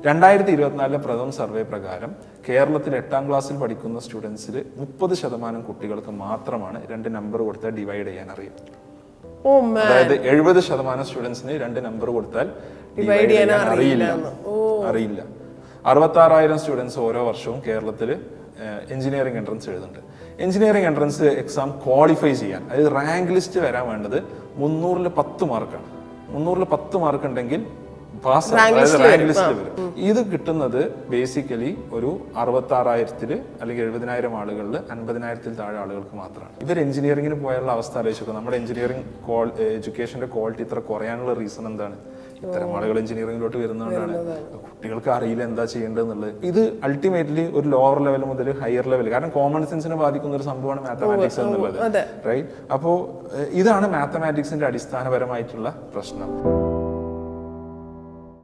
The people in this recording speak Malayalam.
2024 പ്രഥമ സർവേ പ്രകാരം കേരളത്തിൽ 8ാം ക്ലാസ്സിൽ പഠിക്കുന്ന സ്റ്റുഡൻസിൽ 30% കുട്ടികൾക്ക് മാത്രമാണ് 2 നമ്പർ കൊടുത്താൽ ഡിവൈഡ് ചെയ്യാൻ അറിയും. അതായത് 70% സ്റ്റുഡൻസിന് 2 നമ്പർ കൊടുത്താൽ ഡിവൈഡ് ചെയ്യാൻ അറിയില്ല. 66,000 സ്റ്റുഡൻസ് ഓരോ വർഷവും കേരളത്തിൽ എഞ്ചിനീയറിംഗ് എൻട്രൻസ് എഴുതുന്നുണ്ട്. എഞ്ചിനീയറിംഗ് എൻട്രൻസ് എക്സാം ക്വാളിഫൈ ചെയ്യാൻ, അതായത് റാങ്ക് ലിസ്റ്റ് വരാൻ വേണ്ടത് 300-ൽ 10 മാർക്കാണ്. 300-ൽ 10 മാർക്ക് ഉണ്ടെങ്കിൽ പാസ്, അതായത് റാങ്ക് ലിസ്റ്റ് വരും. ഇത് കിട്ടുന്നത് ബേസിക്കലി ഒരു 66,000 അല്ലെങ്കിൽ 70,000 ആളുകളിൽ 50,000 താഴെ ആളുകൾക്ക് മാത്രമാണ്. ഇവർ എഞ്ചിനീയറിംഗിന് പോയുള്ള അവസ്ഥ ആലോചിക്കുക. നമ്മുടെ എഞ്ചിനീയറിംഗ് എഡ്യൂക്കേഷന്റെ ക്വാളിറ്റി ഇത്ര കുറയാനുള്ള റീസൺ എന്താണ്? ഇത്തരം ആളുകൾ എഞ്ചിനീയറിംഗിലോട്ട് വരുന്നതുകൊണ്ടാണ്. കുട്ടികൾക്ക് അറിയില്ല എന്താ ചെയ്യേണ്ടതെന്നുള്ളത്. ഇത് അൾട്ടിമേറ്റ്ലി ഒരു ലോവർ ലെവൽ മുതൽ ഹയർ ലെവൽ, കാരണം കോമൺ സെൻസിനെ ബാധിക്കുന്ന ഒരു സംഭവമാണ് മാത്തമാറ്റിക്സ് എന്നുള്ളത്, റൈറ്റ്? അപ്പോൾ ഇതാണ് മാത്തമാറ്റിക്സിന്റെ അടിസ്ഥാനപരമായിട്ടുള്ള പ്രശ്നം.